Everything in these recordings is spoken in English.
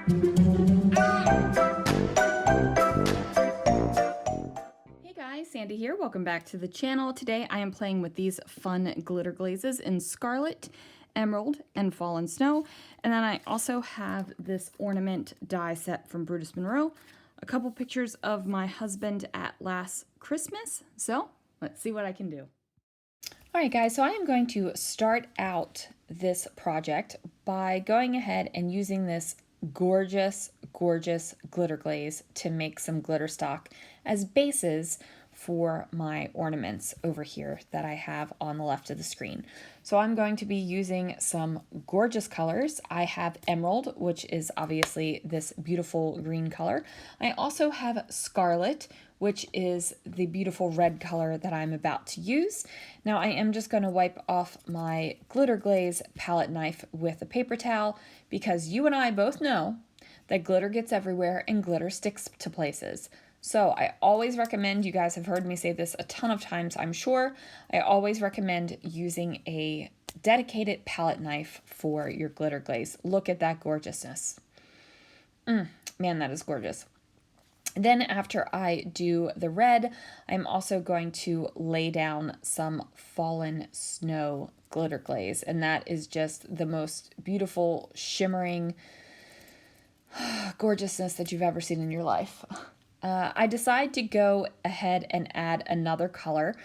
Hey guys, Sandy here. Welcome back to the channel. Today I am playing with these fun glitter glazes in Scarlet, Emerald, and Fallen Snow. And then I also have this ornament die set from Brutus Monroe. A couple pictures of my husband at last Christmas. So let's see what I can do. All right, guys, so I am going to start out this project by going ahead and using this gorgeous, gorgeous glitter glaze to make some glitter stock as bases for my ornaments over here that I have on the left of the screen. So I'm going to be using some gorgeous colors. I have Emerald, which is obviously this beautiful green color. I also have Scarlet, which is the beautiful red color that I'm about to use. Now I am just going to wipe off my glitter glaze palette knife with a paper towel because you and I both know that glitter gets everywhere and glitter sticks to places. So I always recommend, you guys have heard me say this a ton of times, I'm sure, I always recommend using a dedicated palette knife for your glitter glaze. Look at that gorgeousness. Man, that is gorgeous. Then after I do the red, I'm also going to lay down some Fallen Snow glitter glaze, and that is just the most beautiful, shimmering gorgeousness that you've ever seen in your life. I decide to go ahead and add another color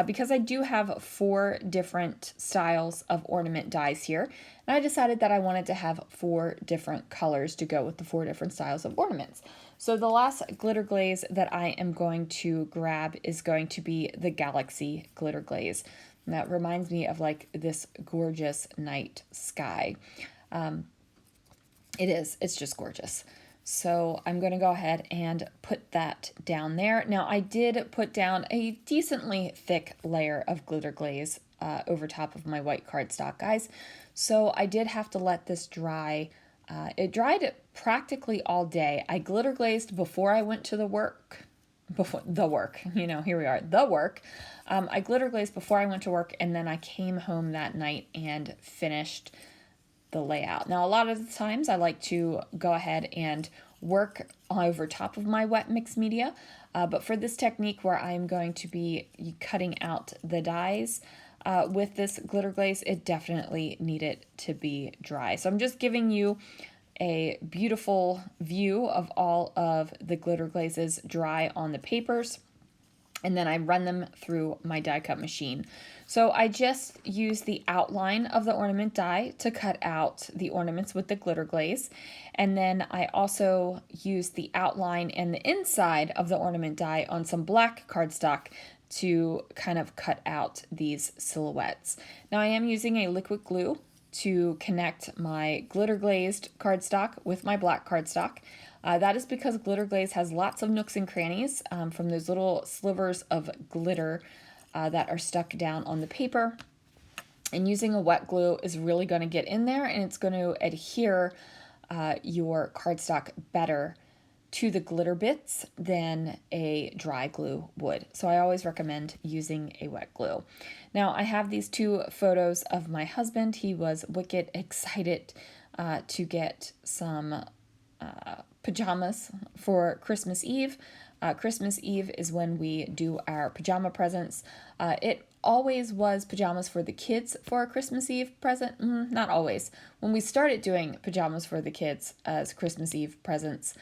because I do have 4 different styles of ornament dies here, and I decided that I wanted to have 4 different colors to go with the 4 different styles of ornaments. So the last glitter glaze that I am going to grab is going to be the Galaxy glitter glaze. And that reminds me of like this gorgeous night sky. It's just gorgeous. So I'm going to go ahead and put that down there. Now I did put down a decently thick layer of glitter glaze over top of my white cardstock, guys. So I did have to let this dry. It dried practically all day. I glitter glazed before I went to the work. Here we are, the work. I glitter glazed before I went to work, and then I came home that night and finished the layout. Now, a lot of the times I like to go ahead and work over top of my wet mix media, but for this technique where I'm going to be cutting out the dies with this glitter glaze, it definitely needed to be dry. So I'm just giving you a beautiful view of all of the glitter glazes dry on the papers, and then I run them through my die cut machine. So I just use the outline of the ornament die to cut out the ornaments with the glitter glaze. And then I also use the outline and the inside of the ornament die on some black cardstock to kind of cut out these silhouettes. Now I am using a liquid glue to connect my glitter glazed cardstock with my black cardstock. That is because glitter glaze has lots of nooks and crannies from those little slivers of glitter that are stuck down on the paper. And using a wet glue is really going to get in there, and it's going to adhere your cardstock better to the glitter bits than a dry glue would. So I always recommend using a wet glue. Now I have these 2 photos of my husband. He was wicked excited to get some pajamas for Christmas Eve. Christmas Eve is when we do our pajama presents. It always was pajamas for the kids for a Christmas Eve present. Not always. When we started doing pajamas for the kids as Christmas Eve presents,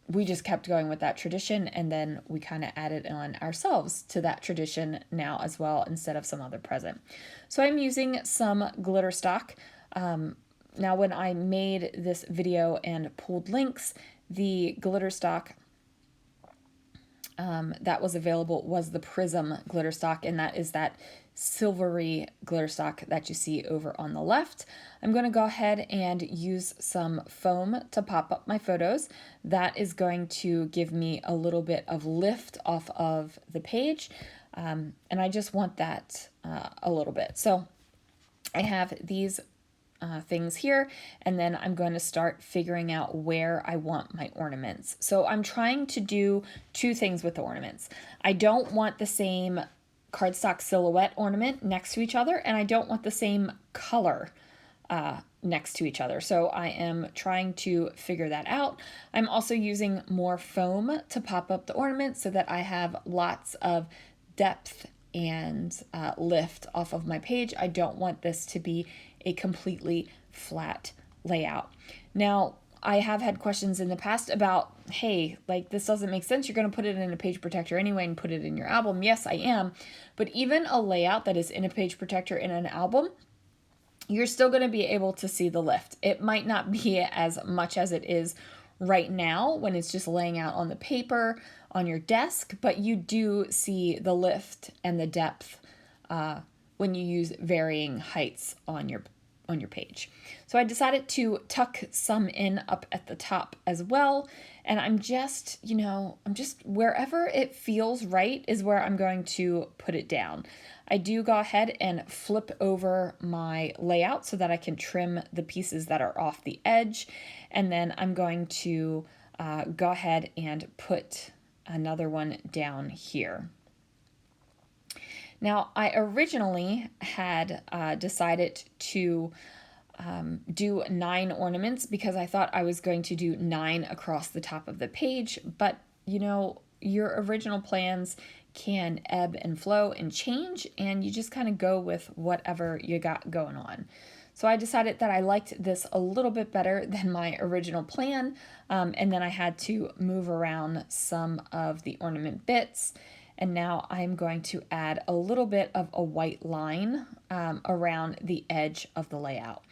we just kept going with that tradition, and then we kind of added on ourselves to that tradition now as well instead of some other present. So I'm using some glitter stock. Now when I made this video and pulled links, the glitter stock that was available was the Prism glitter stock, and that is that silvery glitter stock that you see over on the left. I'm going to go ahead and use some foam to pop up my photos. That is going to give me a little bit of lift off of the page, and I just want that a little bit. So I have these things here, and then I'm going to start figuring out where I want my ornaments. So I'm trying to do 2 things with the ornaments. I don't want the same cardstock silhouette ornament next to each other, and I don't want the same color next to each other. So I am trying to figure that out. I'm also using more foam to pop up the ornament so that I have lots of depth and lift off of my page. I don't want this to be a completely flat layout. Now, I have had questions in the past about, hey, like this doesn't make sense. You're going to put it in a page protector anyway and put it in your album. Yes, I am. But even a layout that is in a page protector in an album, you're still going to be able to see the lift. It might not be as much as it is right now when it's just laying out on the paper on your desk, but you do see the lift and the depth when you use varying heights on your page. So I decided to tuck some in up at the top as well. And I'm just wherever it feels right is where I'm going to put it down. I do go ahead and flip over my layout so that I can trim the pieces that are off the edge. And then I'm going to go ahead and put another one down here. Now, I originally had decided to do 9 ornaments because I thought I was going to do 9 across the top of the page, but your original plans can ebb and flow and change, and you just kind of go with whatever you got going on. So I decided that I liked this a little bit better than my original plan, and then I had to move around some of the ornament bits. And now I'm going to add a little bit of a white line around the edge of the layout.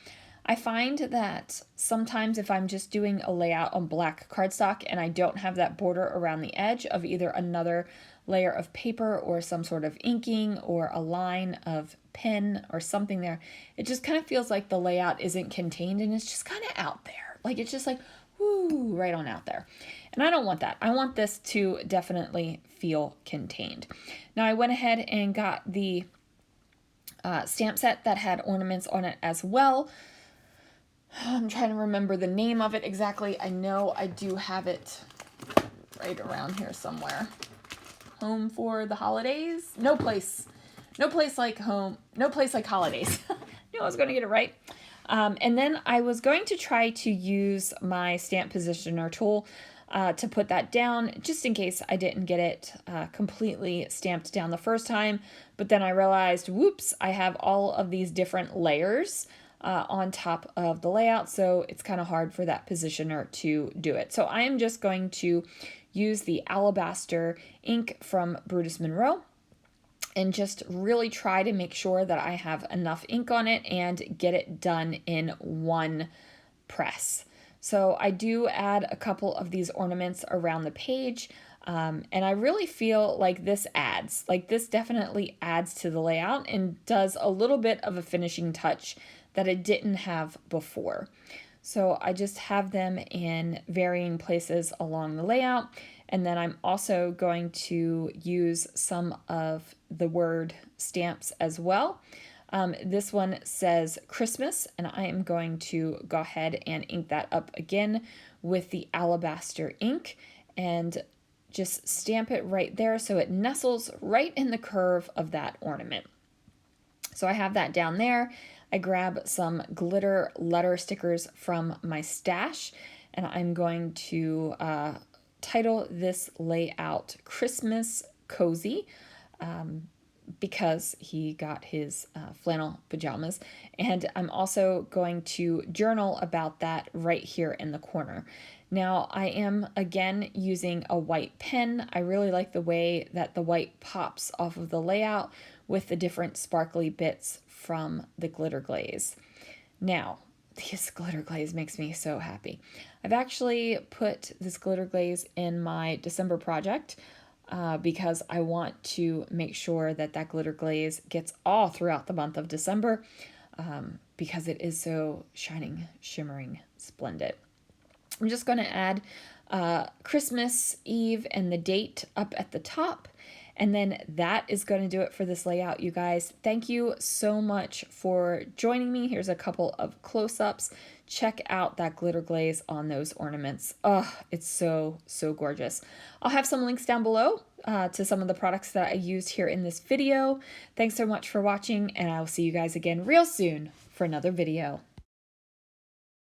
I find that sometimes if I'm just doing a layout on black cardstock and I don't have that border around the edge of either another layer of paper or some sort of inking or a line of pen or something there, it just kind of feels like the layout isn't contained and it's just kind of out there. Like it's just like, woo, right on out there. And I don't want that. I want this to definitely feel contained. Now I went ahead and got the stamp set that had ornaments on it as well. I'm trying to remember the name of it exactly. I know I do have it right around here somewhere. Home for the holidays? No place like home. No place like holidays. Knew I was going to get it right. And then I was going to try to use my stamp positioner tool to put that down, just in case I didn't get it completely stamped down the first time. But then I realized, whoops, I have all of these different layers on top of the layout, so it's kind of hard for that positioner to do it. So I am just going to use the Alabaster Ink from Brutus Monroe and just really try to make sure that I have enough ink on it and get it done in one press. So I do add a couple of these ornaments around the page, and I really feel like this definitely adds to the layout and does a little bit of a finishing touch that it didn't have before. So I just have them in varying places along the layout, and then I'm also going to use some of the word stamps as well. This one says Christmas, and I am going to go ahead and ink that up again with the Alabaster ink and just stamp it right there so it nestles right in the curve of that ornament. So I have that down there. I grab some glitter letter stickers from my stash, and I'm going to title this layout Christmas Cozy because he got his flannel pajamas. And I'm also going to journal about that right here in the corner. Now I am again using a white pen. I really like the way that the white pops off of the layout with the different sparkly bits from the glitter glaze. Now, this glitter glaze makes me so happy. I've actually put this glitter glaze in my December project because I want to make sure that that glitter glaze gets all throughout the month of December because it is so shining, shimmering, splendid. I'm just going to add Christmas Eve and the date up at the top. And then that is going to do it for this layout, you guys. Thank you so much for joining me. Here's a couple of close-ups. Check out that glitter glaze on those ornaments. Oh, it's so, so gorgeous. I'll have some links down below to some of the products that I used here in this video. Thanks so much for watching, and I will see you guys again real soon for another video.